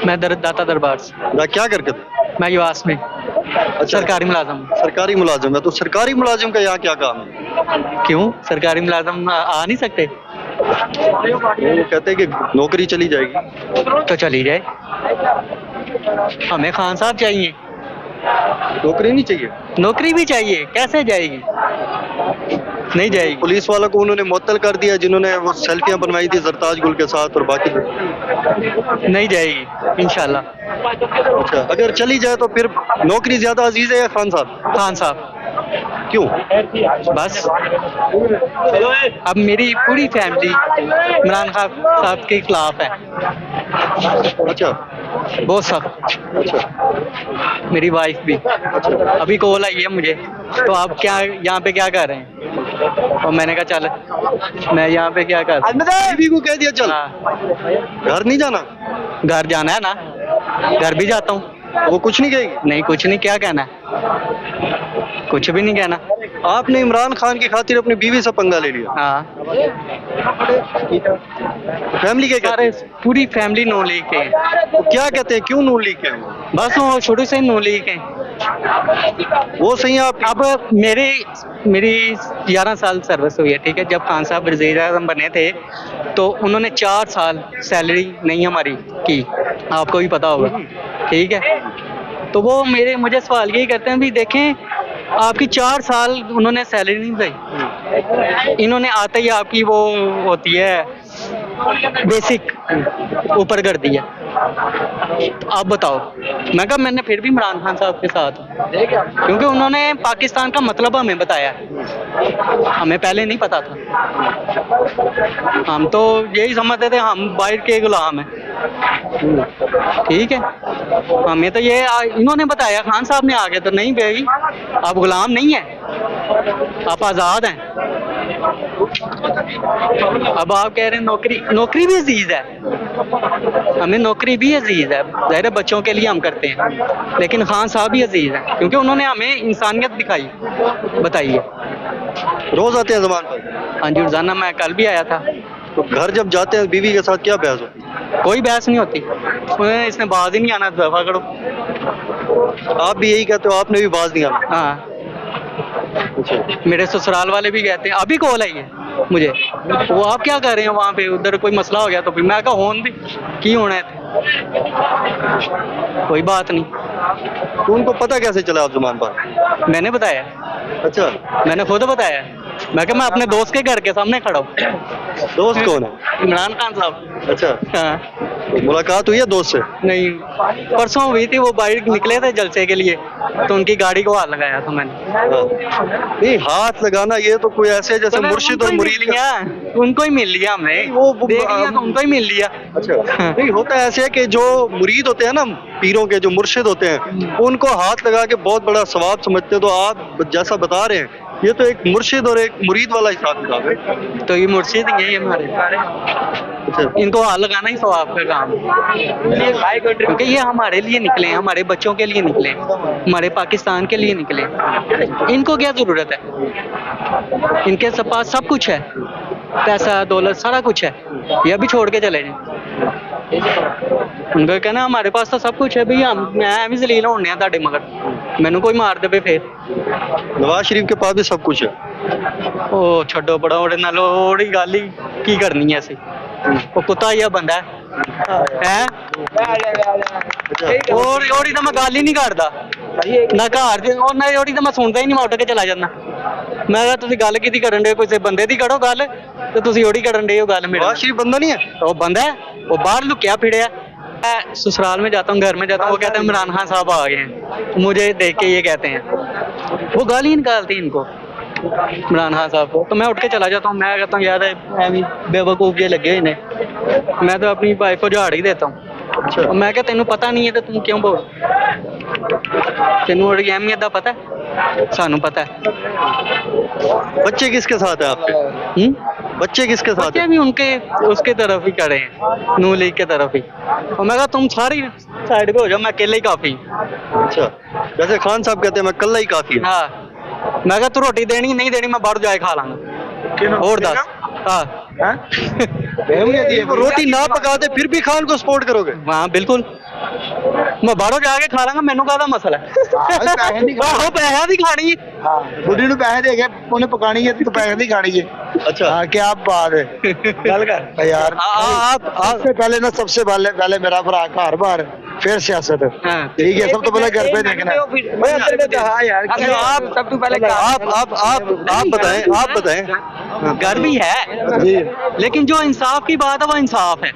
मैं दाता दरबार से। क्या करके थे? मैं युवास में सरकारी मुलाजम। सरकारी मुलाजिम है, तो सरकारी मुलाजिम का यहाँ क्या काम है? क्यों सरकारी मुलाजम आ नहीं सकते? वो कहते हैं कि नौकरी चली जाएगी। तो चली जाए, हमें खान साहब चाहिए। नौकरी नहीं चाहिए? नौकरी भी चाहिए, कैसे जाएगी? नहीं जाएगी। पुलिस वालों को उन्होंने मुअत्तल कर दिया जिन्होंने वो सेल्फियां बनवाई थी सरताज गुल के साथ और बाकी। नहीं जाएगी इंशाल्लाह। अच्छा, अगर चली जाए तो फिर नौकरी ज्यादा अजीज है या खान साहब? खान साहब। क्यों? बस अब मेरी पूरी फैमिली इमरान खान साहब के खिलाफ है। अच्छा, बहुत सख्त। अच्छा, मेरी वाइफ भी। अभी कॉल आई है मुझे, तो आप क्या यहाँ पे क्या कर रहे हैं? और मैंने कहा चल मैं यहाँ पे क्या कर। बीवी को कह दिया चल। घर नहीं जाना? घर जाना है ना, घर भी जाता हूँ। वो कुछ नहीं कहेगी? नहीं कुछ नहीं, क्या कहना है? कुछ भी नहीं कहना। आपने इमरान खान की खातिर अपनी बीवी से पंगा ले लिया? हाँ, फैमिली के सारे पूरी फैमिली नू लीग के हैं। वो क्या कहते हैं, क्यों नून लीग के हैं? बस वो शुरू से नू लीग के। वो सही है। आप अब मेरी 11 साल सर्विस हुई है, ठीक है। जब खान साहब वज़ीर आज़म बने थे तो उन्होंने 4 साल सैलरी नहीं हमारी की, आपको भी पता होगा, ठीक है। तो वो मुझे सवाल यही करते हैं, भी देखें आपकी 4 साल उन्होंने सैलरी नहीं दी, इन्होंने आते ही आपकी वो होती है बेसिक ऊपर कर दिया। तो आप बताओ। मैं कहा मैंने फिर भी इमरान खान साहब के साथ हूं, क्योंकि उन्होंने पाकिस्तान का मतलब हमें बताया, हमें पहले नहीं पता था। हम तो यही समझते थे हम बाहर के गुलाम हैं, ठीक है। हमें तो ये इन्होंने बताया, खान साहब ने आगे तो नहीं भाई आप गुलाम नहीं है, आप आज़ाद हैं। अब आप कह रहे हैं नौकरी भी अजीज है, हमें नौकरी भी अजीज है, ज़ाहिर बच्चों के लिए हम करते हैं, लेकिन खान साहब भी अजीज है क्योंकि उन्होंने हमें इंसानियत दिखाई, बताई है। रोज आते हैं ज़मान पर? हाँ जी, रोजाना। मैं कल भी आया था। तो घर जब जाते हैं बीवी के साथ क्या बहस होती है? कोई बहस नहीं होती, इसने बाज ही नहीं आना, दफा करो। आप भी यही कहते हो, आपने भी बाज नहीं आना? हाँ, मेरे ससुराल वाले भी कहते हैं। अभी कॉल आई है मुझे, वो आप क्या कर रहे हैं वहाँ पे, उधर कोई मसला हो गया? तो फिर मैं कहा होन भी की होना है, कोई बात नहीं। तो उनको पता कैसे चला आप ज़मान पर? मैंने बताया। अच्छा, मैंने खुद बताया। मैं कहा मैं अपने दोस्त के घर के सामने खड़ा हूँ। दोस्त कौन है? इमरान खान साहब। अच्छा, हाँ। तो मुलाकात हुई है दोस्त से? नहीं, परसों हुई थी, वो बाहर निकले थे जलसे के लिए, तो उनकी गाड़ी को हाथ लगाया था मैंने। नहीं, हाथ लगाना ये तो कोई ऐसे जैसे मुर्शिद और मुरीद लिया, उनको ही मिल लिया हमने, वो देख लिया तो उनको ही मिल लिया। अच्छा, नहीं होता है ऐसे कि जो मुरीद होते हैं ना, पीरों के जो मुर्शिद होते हैं, उनको हाथ लगा के बहुत बड़ा सवाब समझते हैं। तो आप जैसा बता रहे हैं, ये तो एक मुर्शिद और एक मुरीद वाला हिसाब किताब है। तो ये मुर्शिद ही है हमारे, अच्छा, इनको हाथ लगाना ही सवाब का काम है, क्योंकि ये हमारे लिए निकले, हमारे बच्चों के लिए निकले, हमारे पाकिस्तान के लिए निकले। इनको क्या जरूरत है? इनके पास सब कुछ है, पैसा दौलत सारा कुछ है, ये अभी छोड़ के चले जाए। उनको कहना हमारे पास तो सब कुछ है भैया, मैं भी जलील होने ਤੁਹਾਡੇ मगर मैनू कोई मार दे फिर। नवाज शरीफ के पास भी सब कुछ है। ओ छोड़ो बड़ा, ओड़े नाल ओड़ी गल ही की करनी है, ਅਸੀਂ ਉਹ ਕੁੱਤਾ ਹੀ ਆ ਬੰਦਾ ਹੈ ओड़ी तो मैं गल ही नहीं करदा ना घर च, और ना ओड़ी तो मैं सुनदा ही नहीं, मैं उठ के चला जाना। मैं कहा तुसीं गल किहदी करन डे, कोई बंदे दी करो गल, ते तुसीं ओड़ी करन डे हो गल मेरे। नवाज शरीफ बंदा नहीं है? वो बंदा है, वो बाहर लुकिया फिड़िया। मैं ससुराल में जाता हूँ, घर में जाता हूँ, वो कहते हैं इमरान खान साहब आ गए हैं, मुझे देख के ये कहते हैं, वो गाली ही निकालती इनको इमरान खान साहब को। तो मैं उठ के चला जाता हूँ, मैं कहता हूँ यार बेवकूफ ये लगे हुए ने, मैं तो अपनी वाइफ को झाड़ ही देता हूँ। और मैं क्या तेनू पता नहीं है तो तुम क्यों बोल, तेनू और अहमियत का पता है, सानू पता है। बच्चे किसके साथ है आपके? बच्चे किसके साथ? बच्चे भी उनके उसके तरफ ही खड़े हैं, नू लीग के तरफ ही। और मैं कहा तुम सारी साइड पे हो जाओ, मैं अकेले ही काफी। अच्छा, जैसे खान साहब कहते हैं मैं कल्ला ही काफी है। हाँ, मैं कहा तू रोटी देनी नहीं देनी, मैं बाहर जाके खा लांगा। और दस। हाँ, रोटी ना पकाते फिर भी खान को सपोर्ट करोगे? हाँ बिल्कुल, मैं बाहरों जाके खा लांगा, मैनू काहदा मसला है? पैसे नहीं आहो पैसा दी खानी है। हाँ बुढ़ी ਨੂੰ ਪੈਸੇ ਦੇ ਕੇ ਉਹਨੇ ਪਕਾਣੀ ਹੈ ਤੂੰ ਪੈਸੇ ਨਹੀਂ ਖਾਣੀ है अच्छा हाँ क्या बात है गल कर यार आप सबसे पहले ना सबसे पहले मेरा भरा घर बार फिर सियासत हाँ। ठीक है सब तो पहले घर पे देखना है। हाँ यार आप सब तो पहले आप बताएं घर भी है, जी लेकिन जो इंसाफ की बात है वो इंसाफ है।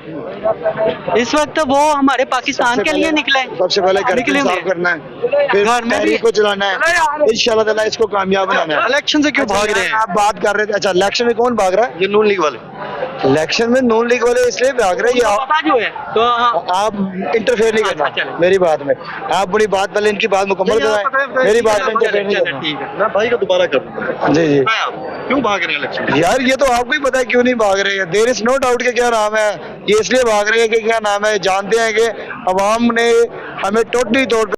इस वक्त वो हमारे पाकिस्तान के लिए निकले, सबसे पहले घर निकले को हुए साफ करना है, फिर घर में भी तहरीक को चलाना है, इंशाल्लाह ताला इसको कामयाब बनाना है। इलेक्शन से क्यों भाग रहे हैं? आप बात कर रहे थे, अच्छा इलेक्शन में कौन भाग रहा है? ये नून लीग वाले इलेक्शन में नून लीग वाले इसलिए भाग रहे हैं ये पता जो है तो आप इंटरफेयर नहीं करना अच्छा, चलें। मेरी बात में। आप अपनी बात पहले इनकी बात मुकम्मल कराएं, मेरी बात में इंटरफेयर नहीं करना। ठीक है। मैं भाई को दोबारा करूँ जी जी क्यों भाग रहे हैं इलेक्शन? यार ये तो आपको ही पता है क्यों नहीं भाग रहे हैं। देयर इज नो डाउट कि क्या नाम है, ये इसलिए भाग रहे हैं कि क्या नाम है, जानते हैं कि अवाम ने हमें टोटली तौर पे